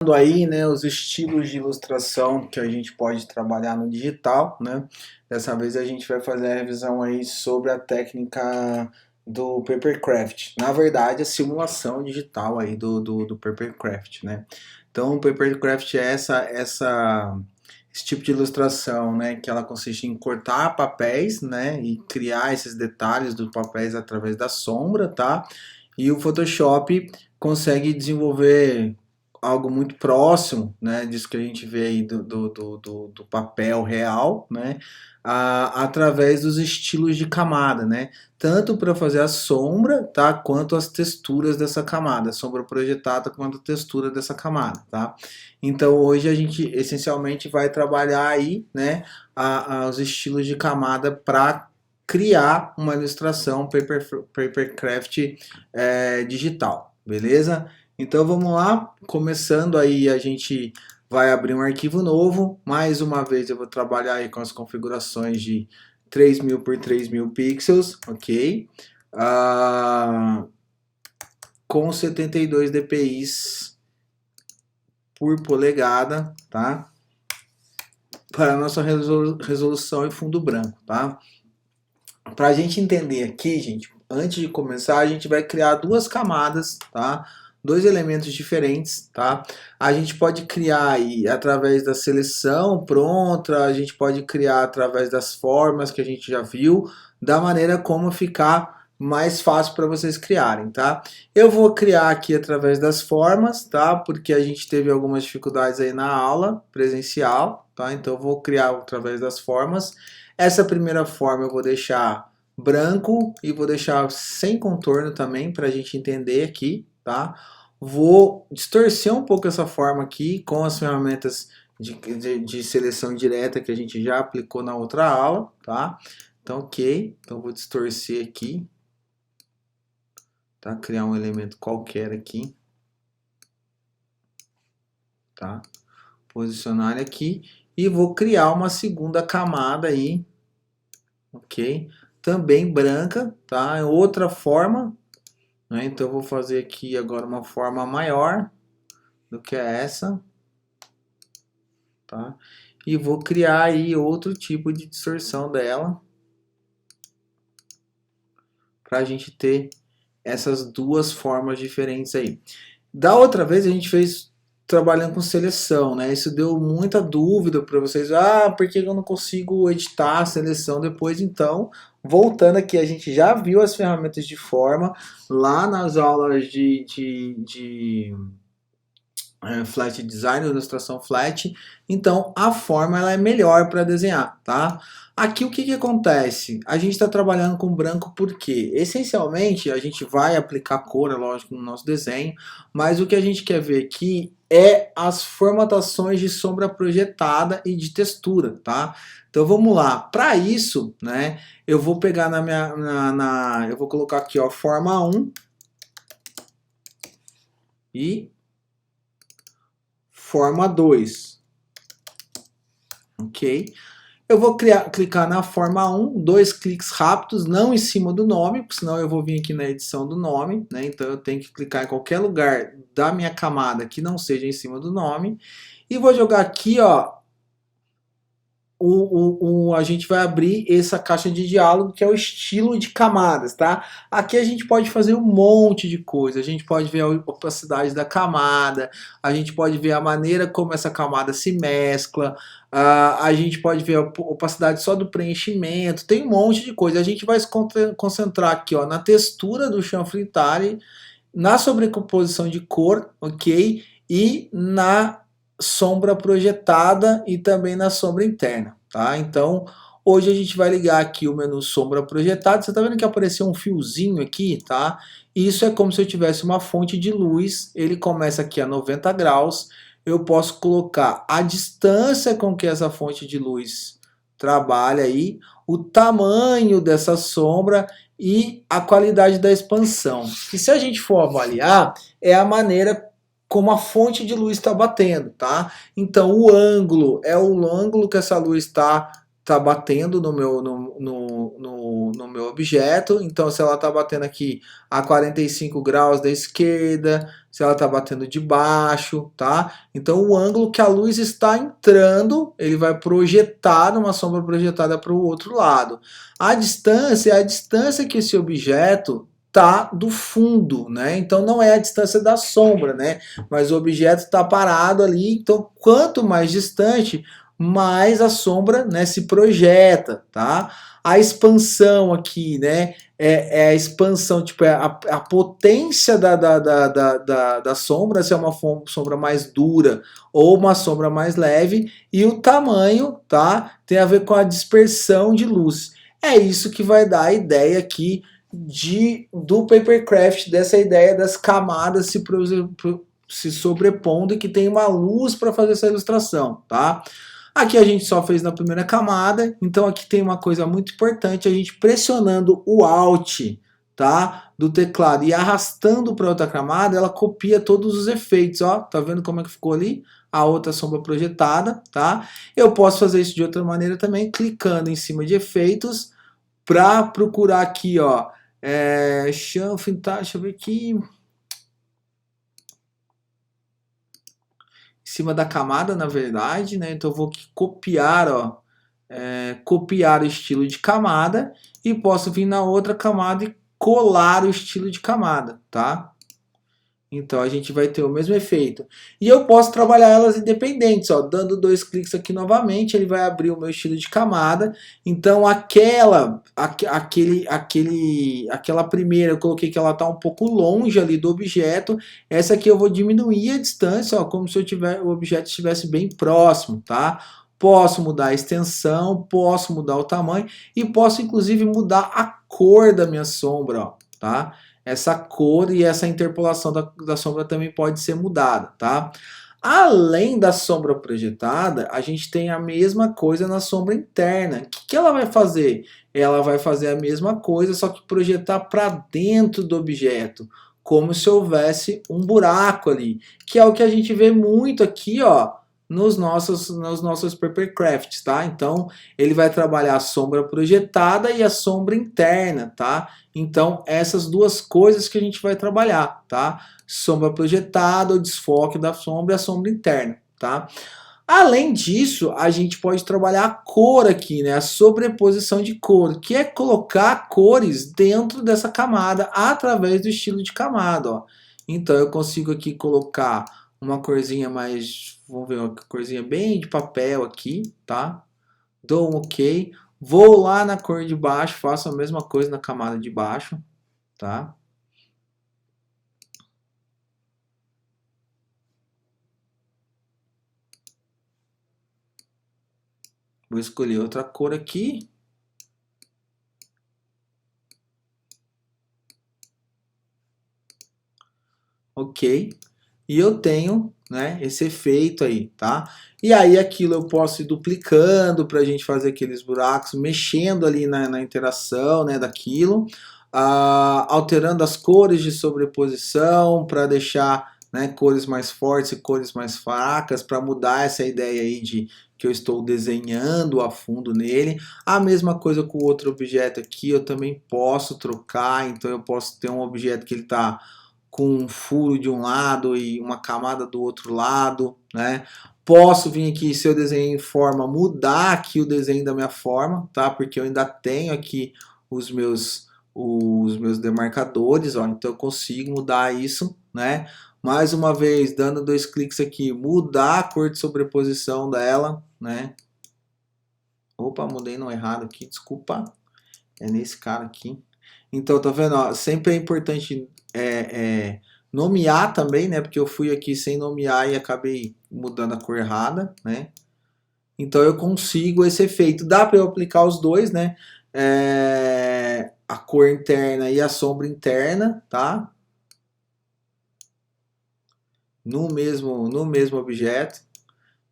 Aí, né, os estilos de ilustração que a gente pode trabalhar no digital, né? Dessa vez a gente vai fazer a revisão aí sobre a técnica do Papercraft. Na verdade, a simulação digital aí do Papercraft, né? Então, o Papercraft é esse tipo de ilustração, né? Que ela consiste em cortar papéis, né? E criar esses detalhes dos papéis através da sombra, tá? E o Photoshop consegue desenvolver algo muito próximo, né, disso que a gente vê aí do papel real, né, através dos estilos de camada, né, tanto para fazer a sombra, tá, quanto as texturas dessa camada, a sombra projetada quanto a textura dessa camada, tá. Então hoje a gente essencialmente vai trabalhar aí, né, os estilos de camada para criar uma ilustração papercraft digital, beleza? Então vamos lá, começando aí a gente vai abrir um arquivo novo. Mais uma vez eu vou trabalhar aí com as configurações de 3000 por 3000 pixels, ok? Com 72 dpi por polegada, tá? Para a nossa resolução e fundo branco, tá? Para a gente entender aqui, gente, antes de começar, a gente vai criar duas camadas, tá? Dois elementos diferentes, tá? A gente pode criar aí através da seleção pronta, a gente pode criar através das formas que a gente já viu, da maneira como ficar mais fácil para vocês criarem, tá? Eu vou criar aqui através das formas, tá? Porque a gente teve algumas dificuldades aí na aula presencial, tá? Então eu vou criar através das formas. Essa primeira forma eu vou deixar branco e vou deixar sem contorno também para a gente entender aqui, tá? Vou distorcer um pouco essa forma aqui com as ferramentas de seleção direta que a gente já aplicou na outra aula, tá? Então, ok. Então, vou distorcer aqui, tá? Criar um elemento qualquer aqui, tá? Posicionar ele aqui e vou criar uma segunda camada aí, ok? Também branca, tá? Outra forma, né? Então eu vou fazer aqui agora uma forma maior do que essa, tá? E vou criar aí outro tipo de distorção dela, para a gente ter essas duas formas diferentes aí. Da outra vez a gente fez trabalhando com seleção, né? Isso deu muita dúvida para vocês. Ah, por que eu não consigo editar a seleção depois? Então, voltando aqui, a gente já viu as ferramentas de forma lá nas aulas de flat design, ilustração flat. Então, a forma ela é melhor para desenhar, tá? Aqui o que, que acontece? A gente está trabalhando com branco porque, essencialmente, a gente vai aplicar cor, é lógico, no nosso desenho, mas o que a gente quer ver aqui é as formatações de sombra projetada e de textura, tá? Então vamos lá. Para isso, né, eu vou pegar eu vou colocar aqui, ó, forma 1 e forma 2, ok? Eu vou clicar na forma 1, dois cliques rápidos, não em cima do nome, porque senão eu vou vir aqui na edição do nome, né? Então eu tenho que clicar em qualquer lugar da minha camada que não seja em cima do nome. E vou jogar aqui, ó, a gente vai abrir essa caixa de diálogo que é o estilo de camadas, tá? Aqui a gente pode fazer um monte de coisa, a gente pode ver a opacidade da camada, a gente pode ver a maneira como essa camada se mescla, a gente pode ver a opacidade só do preenchimento, tem um monte de coisa. A gente vai se concentrar aqui, ó, na textura do chanfre tile, na sobrecomposição de cor, ok? E na sombra projetada e também na sombra interna, tá? Então, hoje a gente vai ligar aqui o menu sombra projetada. Você tá vendo que apareceu um fiozinho aqui, tá? Isso é como se eu tivesse uma fonte de luz. Ele começa aqui a 90 graus. Eu posso colocar a distância com que essa fonte de luz trabalha aí, o tamanho dessa sombra e a qualidade da expansão. E se a gente for avaliar, é a maneira como a fonte de luz está batendo, tá? Então o ângulo é o ângulo que essa luz tá batendo no meu objeto. Então se ela está batendo aqui a 45 graus da esquerda, se ela está batendo de baixo, tá? Então o ângulo que a luz está entrando, ele vai projetar uma sombra projetada para o outro lado. A distância é a distância que esse objeto tá do fundo, né? Então não é a distância da sombra, né? Mas o objeto está parado ali, então quanto mais distante, mais a sombra, né, se projeta, tá? A expansão aqui, né, é a expansão, tipo, é a potência da sombra, se é uma sombra mais dura ou uma sombra mais leve, e o tamanho, tá, tem a ver com a dispersão de luz. É isso que vai dar a ideia aqui do papercraft, dessa ideia das camadas se sobrepondo e que tem uma luz para fazer essa ilustração, tá? Aqui a gente só fez na primeira camada, então aqui tem uma coisa muito importante, a gente pressionando o Alt, tá, do teclado e arrastando para outra camada, ela copia todos os efeitos, ó, tá vendo como é que ficou ali? A outra sombra projetada, tá? Eu posso fazer isso de outra maneira também, clicando em cima de efeitos, para procurar aqui, ó, chanfre, tá, deixa eu ver aqui, em cima da camada, na verdade, né? Então eu vou copiar, ó, copiar o estilo de camada e posso vir na outra camada e colar o estilo de camada, tá? Então a gente vai ter o mesmo efeito. E eu posso trabalhar elas independentes, ó, dando 2 cliques aqui novamente, ele vai abrir o meu estilo de camada. Então aquela primeira, eu coloquei que ela está um pouco longe ali do objeto. Essa aqui eu vou diminuir a distância, ó, como se o objeto estivesse bem próximo, tá? Posso mudar a extensão, posso mudar o tamanho e posso inclusive mudar a cor da minha sombra, ó, tá? Essa cor e essa interpolação da sombra também pode ser mudada, tá? Além da sombra projetada, a gente tem a mesma coisa na sombra interna. O que ela vai fazer? Ela vai fazer a mesma coisa, só que projetar para dentro do objeto, como se houvesse um buraco ali, que é o que a gente vê muito aqui, ó, nos nossos papercrafts, tá? Então, ele vai trabalhar a sombra projetada e a sombra interna, tá? Então, essas duas coisas que a gente vai trabalhar, tá? Sombra projetada, o desfoque da sombra e a sombra interna, tá? Além disso, a gente pode trabalhar a cor aqui, né? A sobreposição de cor, que é colocar cores dentro dessa camada através do estilo de camada, ó. Então, eu consigo aqui colocar uma corzinha mais, vamos ver, uma corzinha bem de papel aqui, tá? Dou um OK. Vou lá na cor de baixo, faço a mesma coisa na camada de baixo, tá? Vou escolher outra cor aqui. OK. E eu tenho, né, esse efeito aí, tá? E aí aquilo eu posso ir duplicando para a gente fazer aqueles buracos, mexendo ali na interação, né, daquilo, alterando as cores de sobreposição para deixar, né, cores mais fortes e cores mais fracas, para mudar essa ideia aí de que eu estou desenhando a fundo nele. A mesma coisa com o outro objeto aqui, eu também posso trocar, então eu posso ter um objeto que ele está com um furo de um lado e uma camada do outro lado, né? Posso vir aqui, se eu desenho em forma, mudar aqui o desenho da minha forma, tá? Porque eu ainda tenho aqui os meus demarcadores, ó, então eu consigo mudar isso, né? Mais uma vez, dando 2 cliques aqui, mudar a cor de sobreposição dela, né? Opa, mudei no errado aqui, desculpa. É nesse cara aqui. Então, tá vendo? Ó, sempre é importante nomear também, né? Porque eu fui aqui sem nomear e acabei mudando a cor errada, né? Então eu consigo esse efeito. Dá para eu aplicar os dois, né? A cor interna e a sombra interna, tá? No mesmo objeto.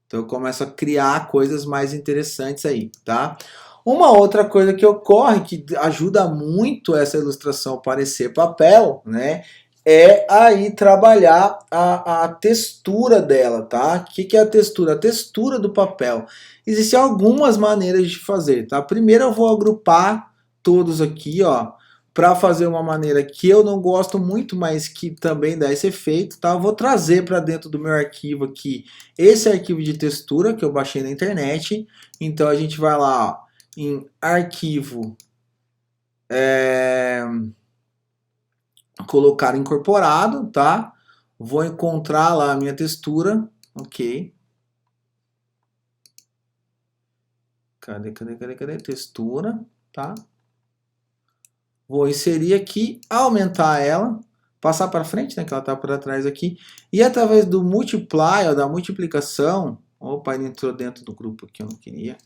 Então eu começo a criar coisas mais interessantes aí, tá? Uma outra coisa que ocorre, que ajuda muito essa ilustração parecer papel, né? É aí trabalhar a textura dela, tá? O que é a textura? A textura do papel. Existem algumas maneiras de fazer, tá? Primeiro eu vou agrupar todos aqui, ó, para fazer uma maneira que eu não gosto muito, mas que também dá esse efeito, tá? Eu vou trazer para dentro do meu arquivo aqui esse arquivo de textura que eu baixei na internet. Então a gente vai lá, ó, em arquivo, colocar incorporado, tá? Vou encontrar lá a minha textura, ok. Cadê? Textura, tá? Vou inserir aqui, aumentar ela, passar para frente, né, que ela está para trás aqui, e através do multiply, ó, da multiplicação, opa, ele entrou dentro do grupo aqui, eu não queria.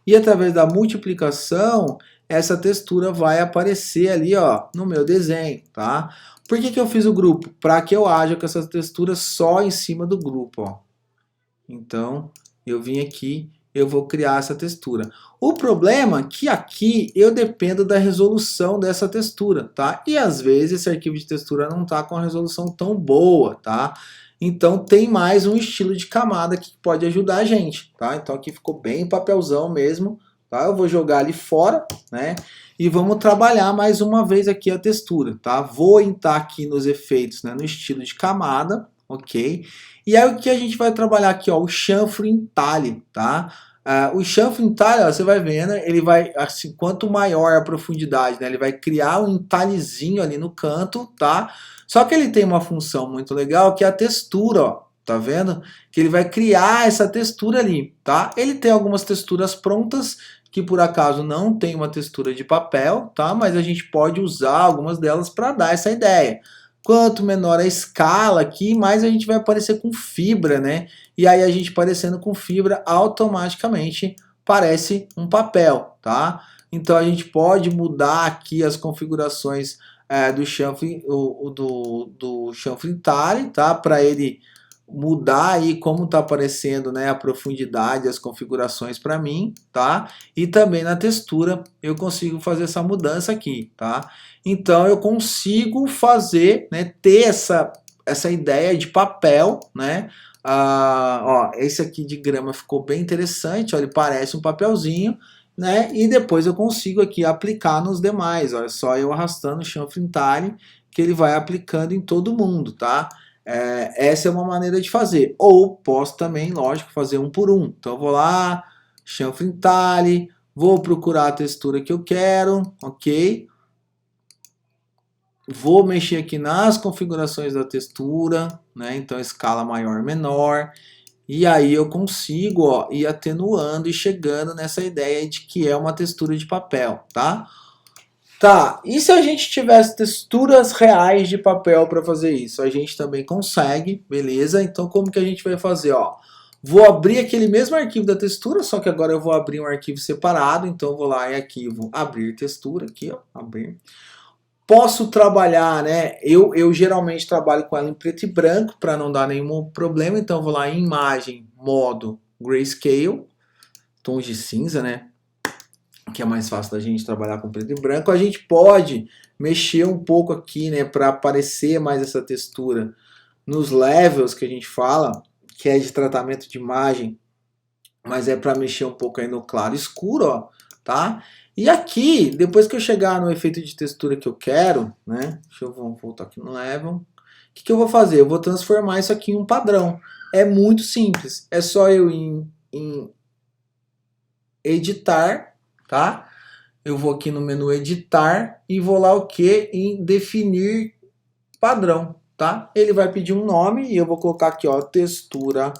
E através da multiplicação, essa textura vai aparecer ali, ó, no meu desenho, tá? Por que eu fiz o grupo? Para que eu haja com essa textura só em cima do grupo, ó. Então, eu vim aqui, eu vou criar essa textura. O problema é que aqui eu dependo da resolução dessa textura, tá? E às vezes esse arquivo de textura não tá com a resolução tão boa, tá? Então tem mais um estilo de camada que pode ajudar a gente, tá? Então aqui ficou bem papelzão mesmo, tá? Eu vou jogar ali fora, né? E vamos trabalhar mais uma vez aqui a textura, tá? Vou entrar aqui nos efeitos, né? No estilo de camada, ok? E aí o que a gente vai trabalhar aqui, ó, o chanfro entalhe, tá? O chanfro entalhe, ó, você vai vendo, ele vai, assim, quanto maior a profundidade, né, ele vai criar um entalhezinho ali no canto, tá? Só que ele tem uma função muito legal, que é a textura, ó, tá vendo? Que ele vai criar essa textura ali, tá? Ele tem algumas texturas prontas, que por acaso não tem uma textura de papel, tá? Mas a gente pode usar algumas delas para dar essa ideia. Quanto menor a escala aqui, mais a gente vai aparecer com fibra, né? E aí a gente aparecendo com fibra, automaticamente parece um papel, tá? Então a gente pode mudar aqui as configurações do chanfro, do chanfro entalhe, tá? Para ele mudar aí como tá aparecendo, né, a profundidade, as configurações para mim, tá? E também na textura eu consigo fazer essa mudança aqui, tá? Então eu consigo fazer, né, ter essa ideia de papel, né? Ó, esse aqui de grama ficou bem interessante, ó, ele parece um papelzinho, né? E depois eu consigo aqui aplicar nos demais, ó, é só eu arrastando o chanfro entalhe que ele vai aplicando em todo mundo, tá? Essa é uma maneira de fazer. Ou posso também, lógico, fazer um por um. Então eu vou lá, chanfro entalhe, vou procurar a textura que eu quero, ok? Vou mexer aqui nas configurações da textura, né? Então escala maior, menor. E aí eu consigo, ó, ir atenuando e chegando nessa ideia de que é uma textura de papel, tá? Tá, e se a gente tivesse texturas reais de papel para fazer isso? A gente também consegue, beleza? Então como que a gente vai fazer, ó? Vou abrir aquele mesmo arquivo da textura, só que agora eu vou abrir um arquivo separado, então eu vou lá em arquivo, abrir textura, aqui ó, abrir. Posso trabalhar, né? Eu geralmente trabalho com ela em preto e branco para não dar nenhum problema, então eu vou lá em imagem, modo grayscale, tons de cinza, né? Que é mais fácil da gente trabalhar com preto e branco. A gente pode mexer um pouco aqui, né, para aparecer mais essa textura nos levels que a gente fala, que é de tratamento de imagem, mas é para mexer um pouco aí no claro e escuro, ó, tá? E aqui, depois que eu chegar no efeito de textura que eu quero, né? Deixa eu voltar aqui no level. O que eu vou fazer? Eu vou transformar isso aqui em um padrão. É muito simples. É só eu ir em editar, tá? Eu vou aqui no menu editar e vou lá o que? Em definir padrão, tá? Ele vai pedir um nome e eu vou colocar aqui, ó, textura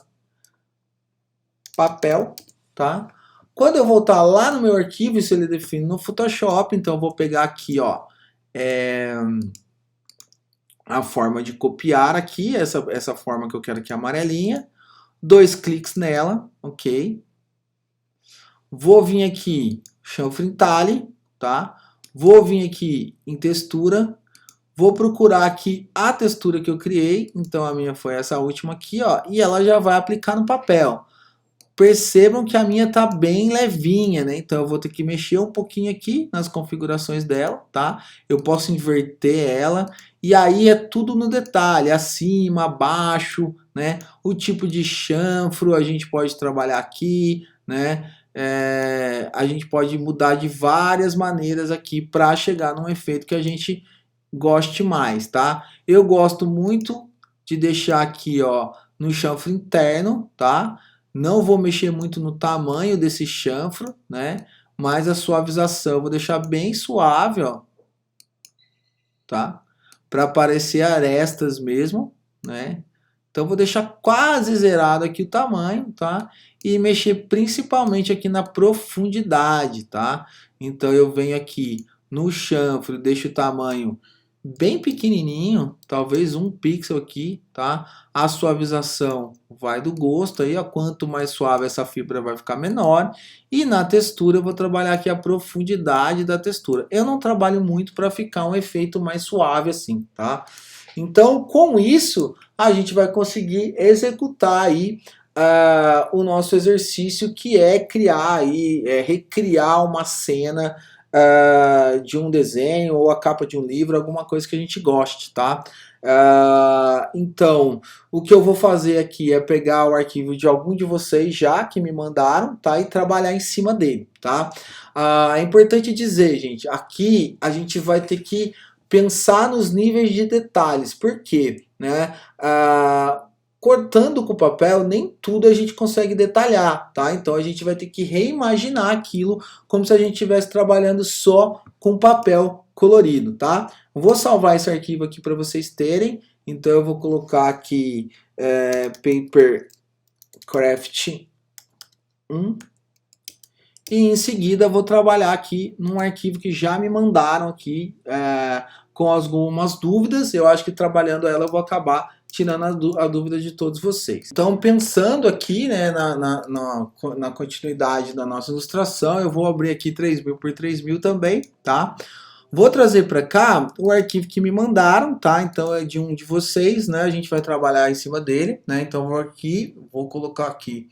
papel, tá? Quando eu voltar lá no meu arquivo, isso ele define no Photoshop, então eu vou pegar aqui, ó, a forma de copiar aqui, essa forma que eu quero aqui amarelinha, 2 cliques nela, ok? Vou vir aqui, chanfro entalhe, tá? Vou vir aqui em textura, vou procurar aqui a textura que eu criei, então a minha foi essa última aqui, ó, e ela já vai aplicar no papel. Percebam que a minha tá bem levinha, né? Então eu vou ter que mexer um pouquinho aqui nas configurações dela, tá? Eu posso inverter ela e aí é tudo no detalhe, acima, abaixo, né? O tipo de chanfro a gente pode trabalhar aqui, né? a gente pode mudar de várias maneiras aqui para chegar num efeito que a gente goste mais, tá? Eu gosto muito de deixar aqui, ó, no chanfro interno, tá? Não vou mexer muito no tamanho desse chanfro, né? Mas a suavização eu vou deixar bem suave, ó, tá? Para aparecer arestas mesmo, né? Então vou deixar quase zerado aqui o tamanho, tá? E mexer principalmente aqui na profundidade, tá? Então eu venho aqui no chanfro, deixo o tamanho bem pequenininho, talvez 1 pixel aqui, tá? A suavização vai do gosto aí, ó, quanto mais suave essa fibra vai ficar menor. E na textura eu vou trabalhar aqui a profundidade da textura. Eu não trabalho muito para ficar um efeito mais suave assim, tá? Então, com isso, a gente vai conseguir executar aí o nosso exercício, que é criar aí, recriar uma cena de um desenho ou a capa de um livro, alguma coisa que a gente goste, tá? Então, o que eu vou fazer aqui é pegar o arquivo de algum de vocês já que me mandaram, tá? E trabalhar em cima dele, tá? É importante dizer, gente, aqui a gente vai ter que pensar nos níveis de detalhes, por quê? Né? Cortando com o papel, nem tudo a gente consegue detalhar, tá? Então a gente vai ter que reimaginar aquilo como se a gente estivesse trabalhando só com papel colorido, tá? Vou salvar esse arquivo aqui para vocês terem. Então eu vou colocar aqui Papercraft 1 e em seguida vou trabalhar aqui num arquivo que já me mandaram aqui com algumas dúvidas. Eu acho que trabalhando ela eu vou acabar tirando a dúvida de todos vocês. Então, pensando aqui, né, na continuidade da nossa ilustração, eu vou abrir aqui 3000 por 3000 também, tá? Vou trazer para cá o arquivo que me mandaram, tá? Então é de um de vocês, né? A gente vai trabalhar em cima dele, né? Então vou colocar aqui,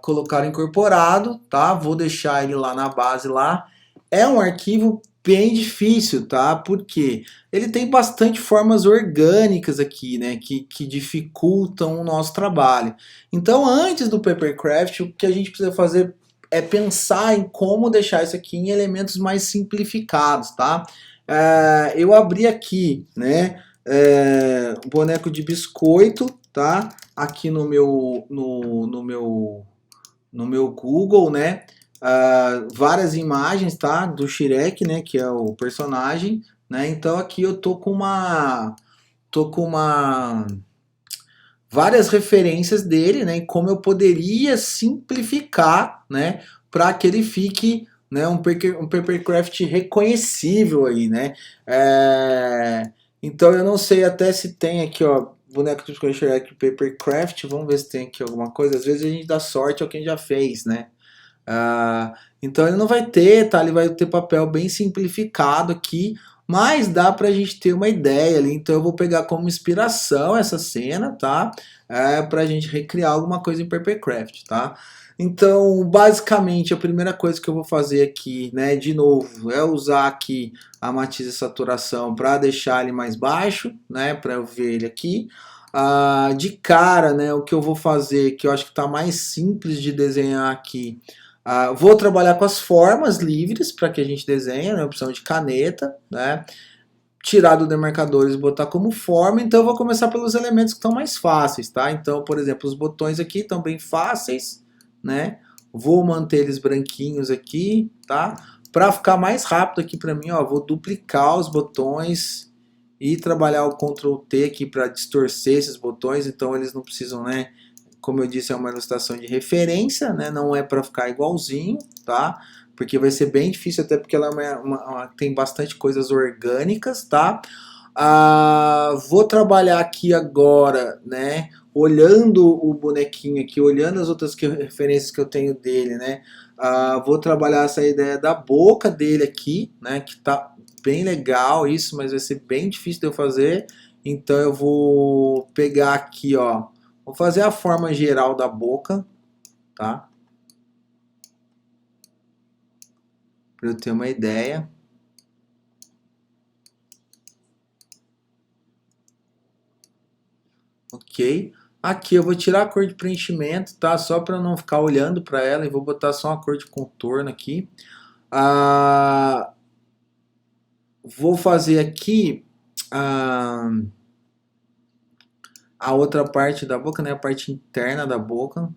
colocar incorporado, tá? Vou deixar ele lá na base lá. É um arquivo bem difícil, tá? Porque ele tem bastante formas orgânicas aqui, né? Que dificultam o nosso trabalho. Então, antes do Papercraft, o que a gente precisa fazer é pensar em como deixar isso aqui em elementos mais simplificados, tá? Eu abri aqui, né? Boneco de biscoito, tá? Aqui no meu Google, né? Várias imagens, tá? Do Shrek, né? Que é o personagem, né? Então aqui eu tô com várias referências dele, né? E como eu poderia simplificar, né? Para que ele fique, né? Um papercraft reconhecível aí, né? Então eu não sei até se tem aqui, ó. Boneco de Shrek Papercraft, vamos ver se tem aqui alguma coisa. Às vezes a gente dá sorte ao quem já fez, né? Então ele não vai ter, tá? Ele vai ter papel bem simplificado aqui, mas dá pra gente ter uma ideia ali. Então eu vou pegar como inspiração essa cena, tá? Pra gente recriar alguma coisa em Papercraft, tá? Então, basicamente, a primeira coisa que eu vou fazer aqui, né, de novo, é usar aqui a matiz e saturação para deixar ele mais baixo, né, para eu ver ele aqui. De cara, né, o que eu vou fazer, que eu acho que está mais simples de desenhar aqui, vou trabalhar com as formas livres para que a gente desenhe, né, opção de caneta, né, tirar do demarcadores e botar como forma. Então eu vou começar pelos elementos que estão mais fáceis, tá? Então, por exemplo, os botões aqui estão bem fáceis, né? Vou manter eles branquinhos aqui, tá? Para ficar mais rápido aqui para mim, ó, vou duplicar os botões e trabalhar o Ctrl T aqui para distorcer esses botões, então eles não precisam, né? Como eu disse, é uma ilustração de referência, né? Não é para ficar igualzinho, tá? Porque vai ser bem difícil, até porque ela tem bastante coisas orgânicas, tá? Vou trabalhar aqui agora, né? Olhando o bonequinho aqui, olhando as outras referências que eu tenho dele, né? Vou trabalhar essa ideia da boca dele aqui, né? Que tá bem legal isso, mas vai ser bem difícil de eu fazer. Então eu vou pegar aqui, ó. Vou fazer a forma geral da boca, tá? Para eu ter uma ideia. Ok. Aqui eu vou tirar a cor de preenchimento, tá? Só para não ficar olhando para ela e vou botar só uma cor de contorno aqui. Ah, vou fazer aqui ah, a outra parte da boca, né? A parte interna da boca.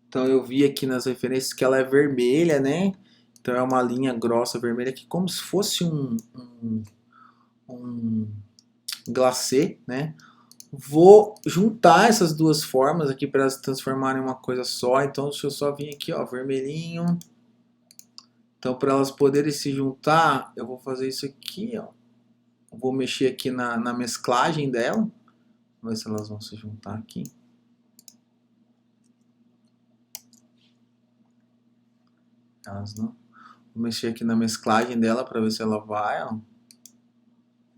Então eu vi aqui nas referências que ela é vermelha, né? Então é uma linha grossa vermelha aqui, como se fosse um glacê, né? Vou juntar essas duas formas aqui para elas se transformarem em uma coisa só. Então deixa eu só vir aqui, ó, vermelhinho. Então para elas poderem se juntar, eu vou fazer isso aqui, ó. Vou mexer aqui na mesclagem dela. Vamos ver se elas vão se juntar aqui. Elas não. Vou mexer aqui na mesclagem dela para ver se ela vai, ó.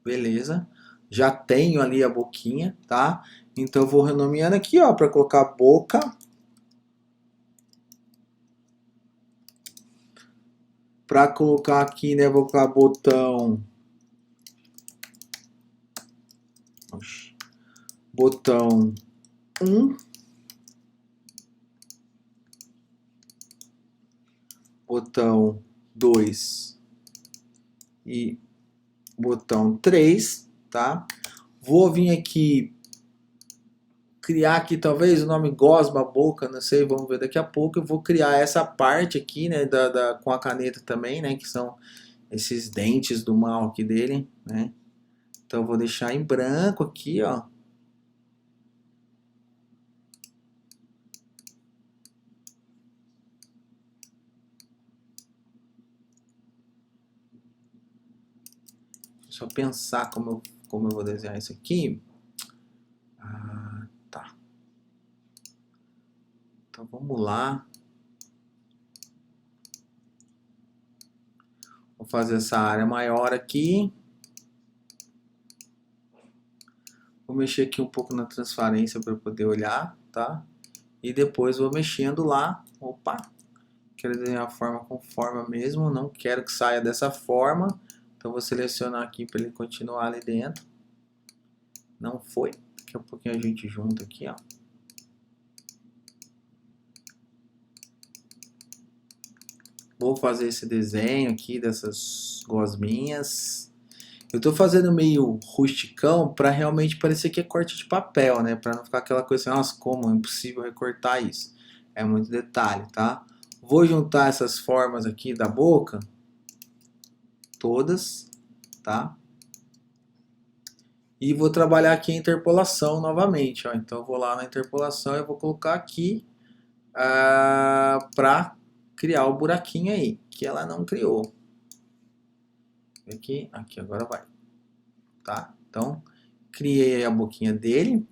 Beleza. Já tenho ali a boquinha, tá? Então eu vou renomeando aqui, ó, para colocar boca. Para colocar aqui, né, vou colocar botão. Botão 1. Botão 2 e botão 3, tá? Vou vir aqui criar aqui talvez o nome Gosma Boca, não sei, vamos ver daqui a pouco. Eu vou criar essa parte aqui, né, com a caneta também, né, que são esses dentes do mal aqui dele, né? Então eu vou deixar em branco aqui, ó. Deixa eu pensar como eu vou desenhar isso aqui. Ah, tá. Então vamos lá. Vou fazer essa área maior aqui. Vou mexer aqui um pouco na transparência para poder olhar, tá? E depois vou mexendo lá. Opa! Quero desenhar a forma com forma mesmo. Não quero que saia dessa forma. Então vou selecionar aqui para ele continuar ali dentro. Não foi. Daqui a pouquinho a gente junta aqui, ó. Vou fazer esse desenho aqui dessas gosminhas. Eu tô fazendo meio rusticão para realmente parecer que é corte de papel, né? Para não ficar aquela coisa assim, nossa, como é impossível recortar isso. É muito detalhe, tá? Vou juntar essas formas aqui da boca, todas, tá? E vou trabalhar aqui a interpolação novamente, ó. Então eu vou lá na interpolação e vou colocar aqui para criar o buraquinho aí, que ela não criou. Aqui, agora vai, tá? Então criei a boquinha dele.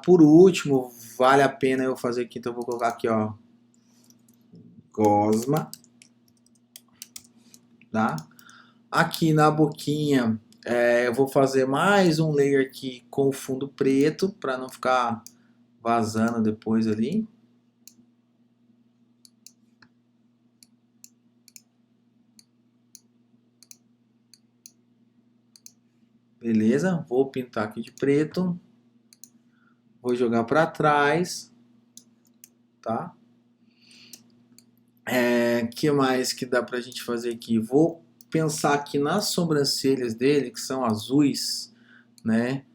Por último, vale a pena eu fazer aqui, então eu vou colocar aqui, ó, gosma, tá? Aqui na boquinha, eu vou fazer mais um layer aqui com fundo preto, para não ficar vazando depois ali. Beleza, vou pintar aqui de preto. Vou jogar para trás, tá? Que mais que dá pra gente fazer aqui? Vou pensar aqui nas sobrancelhas dele, que são azuis, né?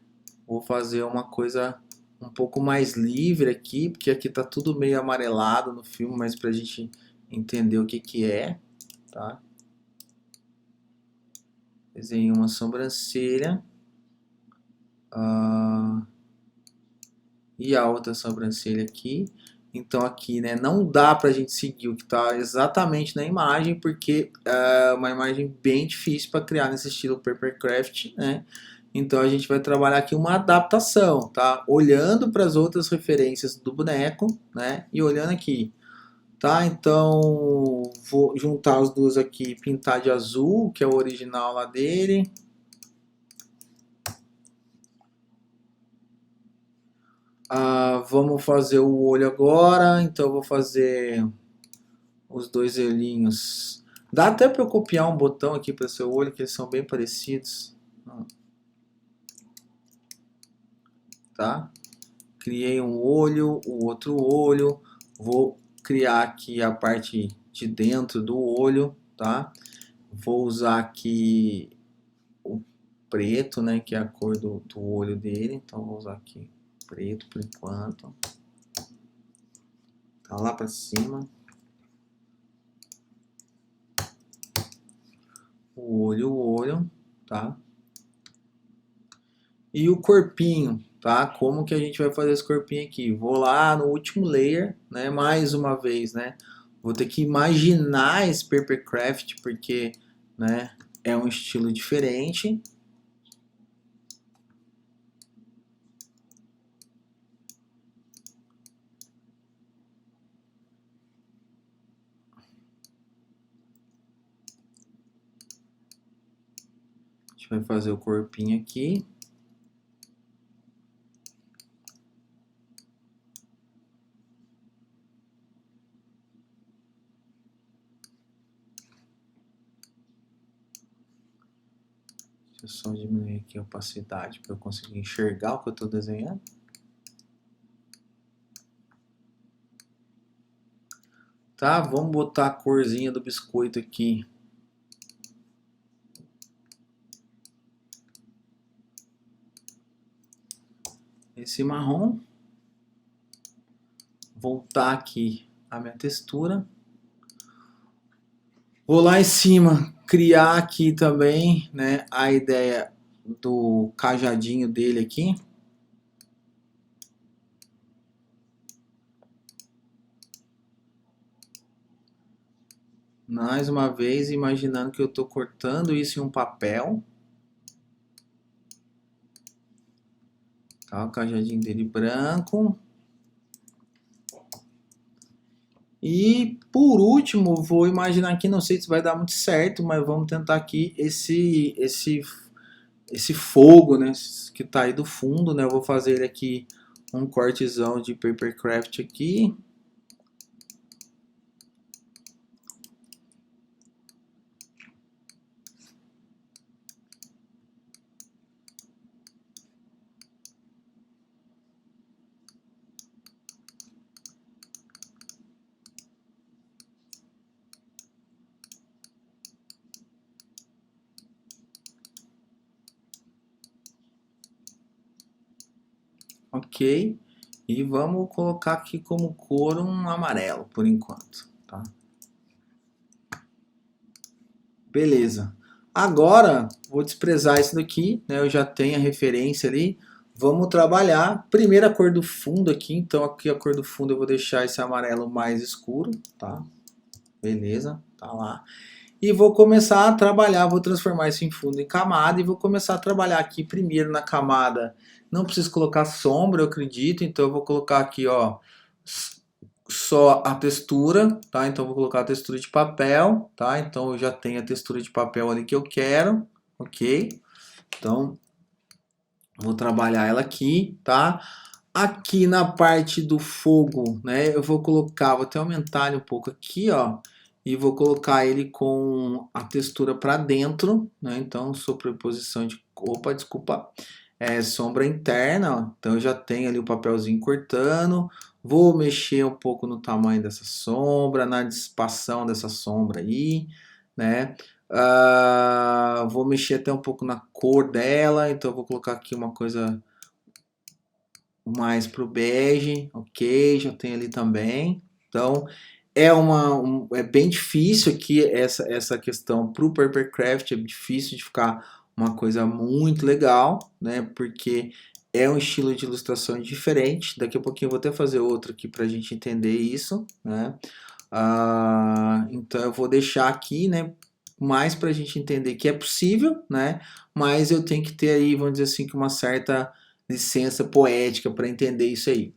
Vou fazer uma coisa um pouco mais livre aqui, porque aqui tá tudo meio amarelado no filme, mas pra gente entender o que que é, tá? Desenhei uma sobrancelha. E a outra sobrancelha aqui. Então aqui, né, não dá pra gente seguir o que está exatamente na imagem, porque é uma imagem bem difícil para criar nesse estilo Papercraft, né? Então a gente vai trabalhar aqui uma adaptação, tá? Olhando para as outras referências do boneco, né? E olhando aqui, tá? Então vou juntar as duas aqui, pintar de azul, que é o original lá dele. Vamos fazer o olho agora, então eu vou fazer os dois olhinhos. Dá até para eu copiar um botão aqui para seu olho, que eles são bem parecidos. Tá? Criei um olho, o outro olho. Vou criar aqui a parte de dentro do olho, tá? Vou usar aqui o preto, né? Que é a cor do olho dele. Então vou usar aqui preto por enquanto. Tá lá para cima. O olho, tá? E o corpinho, tá? Como que a gente vai fazer esse corpinho aqui? Vou lá no último layer, né? Mais uma vez, né? Vou ter que imaginar esse Papercraft porque, né? É um estilo diferente. A gente vai fazer o corpinho aqui. Deixa eu só diminuir aqui a opacidade para eu conseguir enxergar o que eu estou desenhando. Tá, vamos botar a corzinha do biscoito aqui. Esse marrom. Voltar aqui a minha textura. Vou lá em cima criar aqui também, né, a ideia do cajadinho dele aqui. Mais uma vez, imaginando que eu estou cortando isso em um papel. Tá, o cajadinho dele branco. E por último, vou imaginar aqui, não sei se vai dar muito certo, mas vamos tentar aqui esse fogo, né, que tá aí do fundo, né? Eu vou fazer aqui um cortezão de Papercraft aqui. Ok, e vamos colocar aqui como cor um amarelo por enquanto, tá? Beleza. Agora vou desprezar isso daqui, né? Eu já tenho a referência ali. Vamos trabalhar. Primeira cor do fundo aqui, então aqui a cor do fundo eu vou deixar esse amarelo mais escuro, tá? Beleza, tá lá. E vou começar a trabalhar, vou transformar isso em fundo em camada e vou começar a trabalhar aqui primeiro na camada. Não preciso colocar sombra, eu acredito, então eu vou colocar aqui, ó, só a textura, tá? Então eu vou colocar a textura de papel, tá? Então eu já tenho a textura de papel ali que eu quero, ok? Então vou trabalhar ela aqui, tá? Aqui na parte do fogo, né? Eu vou colocar, vou até aumentar ele um pouco aqui, ó. E vou colocar ele com a textura para dentro, né? Então, sobreposição de... Opa, desculpa. Sombra interna, ó. Então eu já tenho ali o papelzinho cortando. Vou mexer um pouco no tamanho dessa sombra, na dissipação dessa sombra aí, né? Vou mexer até um pouco na cor dela, então eu vou colocar aqui uma coisa mais pro bege, ok, já tem ali também. Então é bem difícil aqui essa questão pro Papercraft, é difícil de ficar uma coisa muito legal, né? Porque é um estilo de ilustração diferente. Daqui a pouquinho eu vou até fazer outro aqui para a gente entender isso, né? Então eu vou deixar aqui, né? Mais para a gente entender que é possível, né? Mas eu tenho que ter aí, vamos dizer assim, que uma certa licença poética para entender isso aí.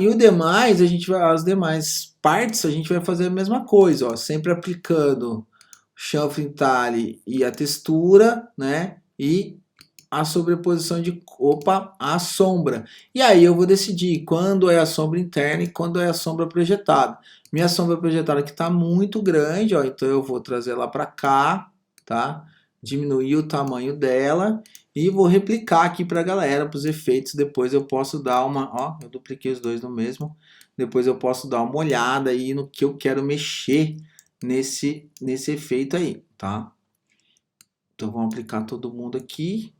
E o demais, as demais partes a gente vai fazer a mesma coisa, ó, sempre aplicando chanfre entalhe e a textura, né? E a sobreposição de, a sombra. E aí eu vou decidir quando é a sombra interna e quando é a sombra projetada. Minha sombra projetada aqui está muito grande, ó, então eu vou trazer ela para cá, tá? Diminuir o tamanho dela e vou replicar aqui para a galera, para os efeitos. Depois eu posso dar uma, ó, eu dupliquei os dois no mesmo. Depois eu posso dar uma olhada aí no que eu quero mexer nesse efeito aí, tá? Então vamos aplicar todo mundo aqui.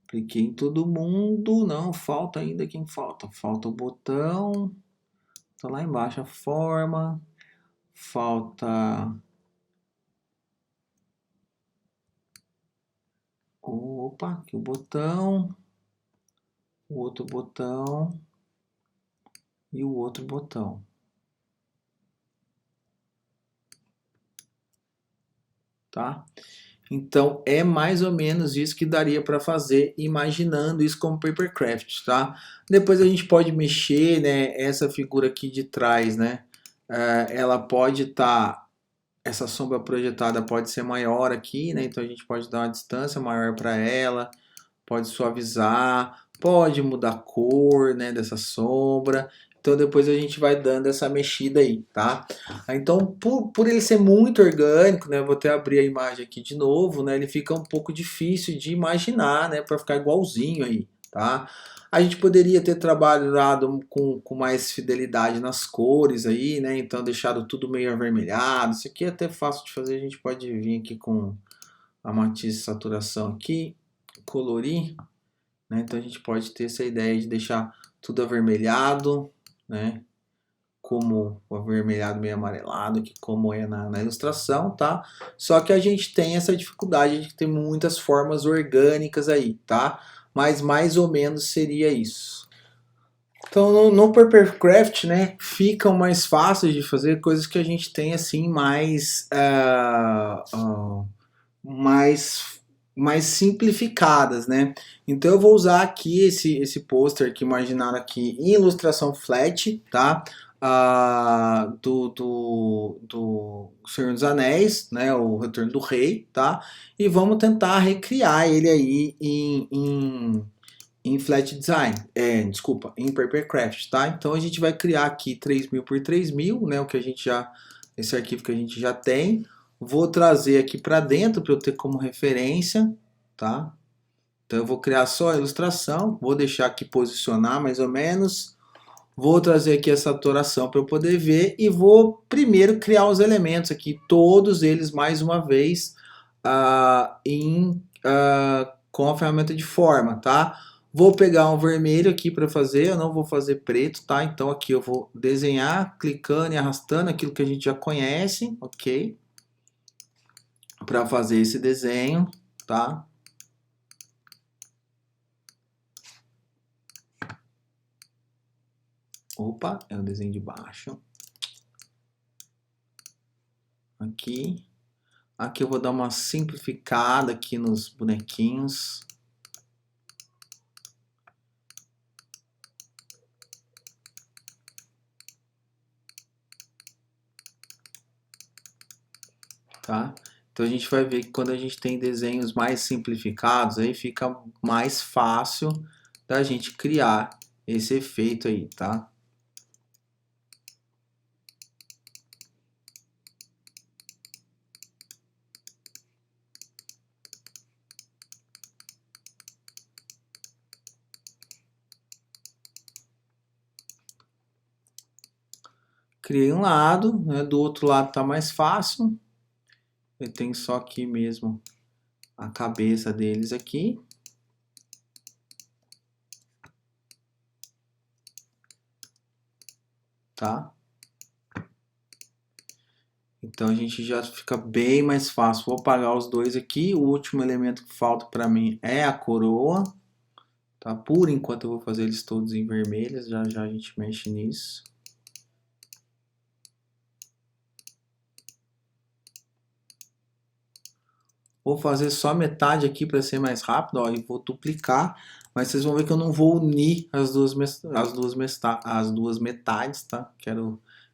Cliquei em todo mundo. Não, falta ainda quem falta. Falta o botão. Tá lá embaixo a forma. Falta. Opa, aqui o botão. O outro botão. E o outro botão. Tá? Então é mais ou menos isso que daria para fazer, imaginando isso como papercraft, tá? Depois a gente pode mexer, né? Essa figura aqui de trás, né? Ela pode estar, essa sombra projetada pode ser maior aqui, né? Então a gente pode dar uma distância maior para ela, pode suavizar, pode mudar a cor, né? Dessa sombra. Então depois a gente vai dando essa mexida aí, tá? Então por ele ser muito orgânico, né? Vou até abrir a imagem aqui de novo, né? Ele fica um pouco difícil de imaginar, né? Para ficar igualzinho aí, tá? A gente poderia ter trabalhado com mais fidelidade nas cores aí, né? Então deixado tudo meio avermelhado. Isso aqui é até fácil de fazer. A gente pode vir aqui com a matiz saturação aqui, colorir, né? Então a gente pode ter essa ideia de deixar tudo avermelhado, né? Como o avermelhado meio amarelado, aqui como é na ilustração, tá? Só que a gente tem essa dificuldade de ter muitas formas orgânicas aí, tá? Mas mais ou menos seria isso. Então no Papercraft, né, ficam mais fáceis de fazer coisas que a gente tem assim mais simplificadas, né? Então eu vou usar aqui esse pôster que imaginaram aqui em ilustração flat, tá? Do Senhor dos Anéis, né? O Retorno do Rei, tá? E vamos tentar recriar ele aí em flat design, desculpa, em papercraft, tá? Então a gente vai criar aqui 3000 por 3000, né? O que a gente já, esse arquivo que a gente já tem. Vou trazer aqui para dentro para eu ter como referência, tá? Então eu vou criar só a ilustração, vou deixar aqui posicionar mais ou menos. Vou trazer aqui a saturação para eu poder ver e vou primeiro criar os elementos aqui, todos eles mais uma vez com a ferramenta de forma, tá? Vou pegar um vermelho aqui para fazer, eu não vou fazer preto, tá? Então aqui eu vou desenhar, clicando e arrastando aquilo que a gente já conhece, ok? Para fazer esse desenho, tá? Opa, é o desenho de baixo. Aqui. Aqui eu vou dar uma simplificada aqui nos bonequinhos. Tá? Então a gente vai ver que quando a gente tem desenhos mais simplificados, aí fica mais fácil da gente criar esse efeito aí, tá? Criei um lado, né? Do outro lado tá mais fácil. Eu tenho só aqui mesmo a cabeça deles aqui. Tá? Então a gente já fica bem mais fácil. Vou apagar os dois aqui. O último elemento que falta para mim é a coroa. Tá? Por enquanto eu vou fazer eles todos em vermelhos. Já já a gente mexe nisso. Vou fazer só metade aqui para ser mais rápido, ó, e vou duplicar, mas vocês vão ver que eu não vou unir as duas metades, tá?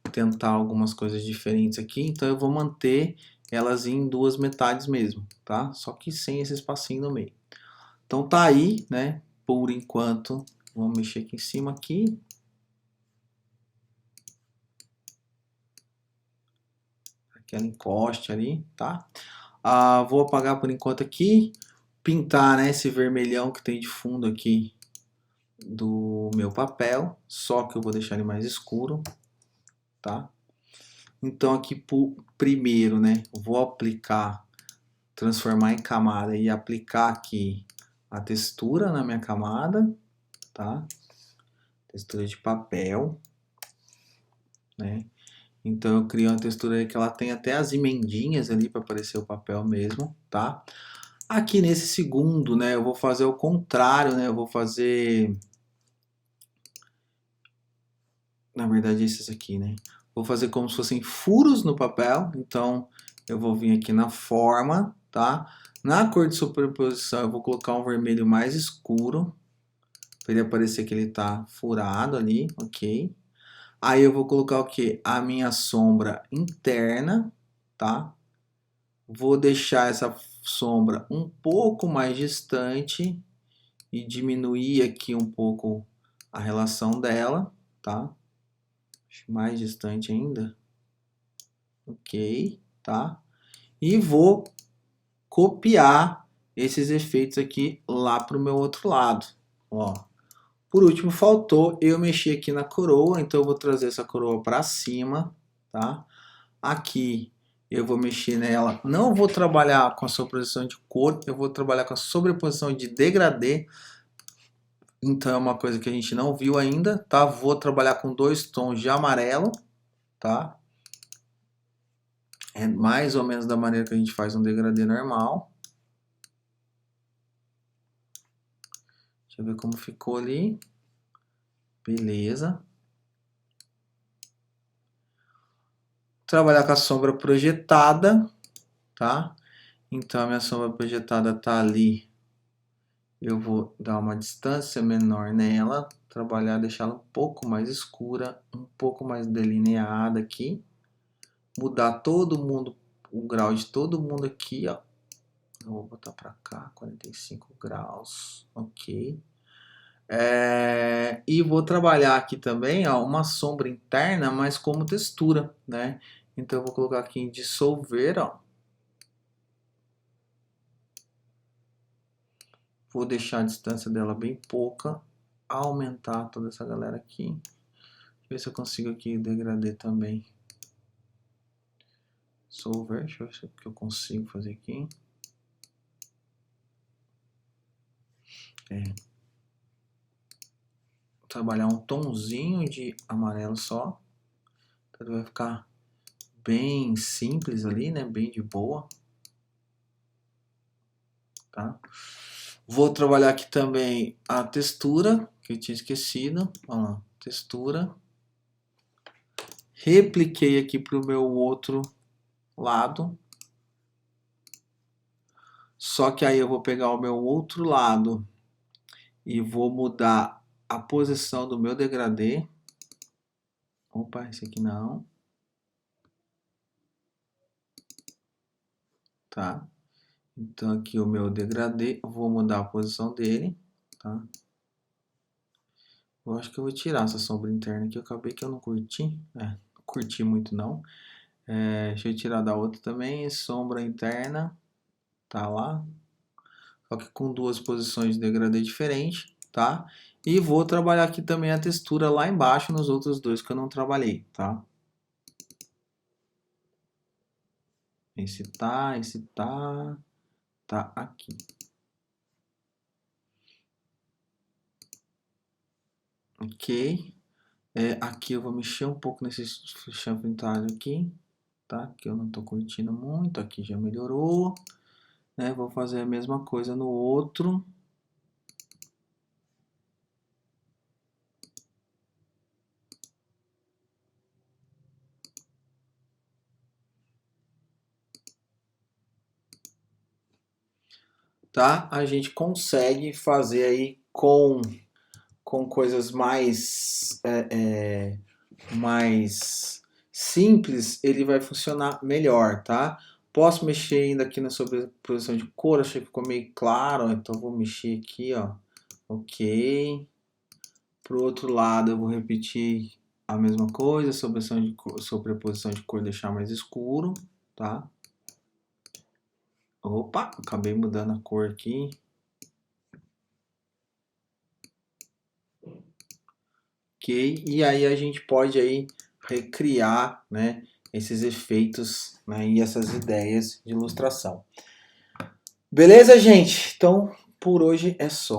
tentar algumas coisas diferentes aqui, então eu vou manter elas em duas metades mesmo, tá? Só que sem esse espacinho no meio. Então tá aí, né? Por enquanto, vamos mexer aqui em cima aqui. Aquela encoste ali, tá? Vou apagar por enquanto aqui, pintar, né, esse vermelhão que tem de fundo aqui do meu papel, só que eu vou deixar ele mais escuro, tá? Então aqui primeiro, né, vou aplicar, transformar em camada e aplicar aqui a textura na minha camada, tá? Textura de papel, né? Então eu crio uma textura que ela tem até as emendinhas ali para aparecer o papel mesmo, tá? Aqui nesse segundo, né, eu vou fazer o contrário, né? Eu vou fazer, na verdade esses aqui, né? Vou fazer como se fossem furos no papel, então eu vou vir aqui na forma, tá? Na cor de sobreposição eu vou colocar um vermelho mais escuro, para ele parecer que ele tá furado ali, ok? Aí eu vou colocar o que? A minha sombra interna, tá? Vou deixar essa sombra um pouco mais distante e diminuir aqui um pouco a relação dela, tá? Mais distante ainda. Ok, tá? E vou copiar esses efeitos aqui lá para o meu outro lado, ó. Por último, faltou eu mexer aqui na coroa, então eu vou trazer essa coroa para cima, tá? Aqui eu vou mexer nela, não vou trabalhar com a sobreposição de cor, eu vou trabalhar com a sobreposição de degradê. Então é uma coisa que a gente não viu ainda, tá? Vou trabalhar com 2 tons de amarelo, tá? É mais ou menos da maneira que a gente faz um degradê normal. Deixa eu ver como ficou ali. Beleza. Trabalhar com a sombra projetada, tá? Então a minha sombra projetada tá ali. Eu vou dar uma distância menor nela, trabalhar, deixá-la um pouco mais escura, um pouco mais delineada aqui. Mudar todo mundo, o grau de todo mundo aqui, ó. Eu vou botar para cá, 45 graus, ok. E vou trabalhar aqui também, ó, uma sombra interna, mas como textura, né? Então eu vou colocar aqui em dissolver, ó. Vou deixar a distância dela bem pouca, aumentar toda essa galera aqui. Deixa eu ver se eu consigo aqui degradê também. Dissolver, deixa eu ver o que eu consigo fazer aqui. Trabalhar um tonzinho de amarelo só. Então vai ficar bem simples ali, né? Bem de boa. Tá? Vou trabalhar aqui também a textura, que eu tinha esquecido. Olha lá, textura. Repliquei aqui para o meu outro lado. Só que aí eu vou pegar o meu outro lado e vou mudar a posição do meu degradê. Opa, esse aqui não. Tá? Então aqui o meu degradê, vou mudar a posição dele, tá? Eu acho que eu vou tirar essa sombra interna aqui, eu acabei que eu não curti, não curti muito não. Deixa eu tirar da outra também, sombra interna, tá lá. Só que com duas posições de degradê diferentes, tá? E vou trabalhar aqui também a textura lá embaixo nos outros dois que eu não trabalhei, tá? Esse tá aqui. Ok. Aqui eu vou mexer um pouco nesse chão pintado aqui, tá? Que eu não tô curtindo muito, aqui já melhorou, né? Vou fazer a mesma coisa no outro. Tá? A gente consegue fazer aí com coisas mais simples, ele vai funcionar melhor, tá? Posso mexer ainda aqui na sobreposição de cor, achei que ficou meio claro, então vou mexer aqui, ó. Ok. Pro outro lado eu vou repetir a mesma coisa, sobreposição de cor deixar mais escuro, tá? Opa, acabei mudando a cor aqui. Ok, e aí a gente pode aí recriar, né, esses efeitos, né, e essas ideias de ilustração. Beleza, gente? Então, por hoje é só.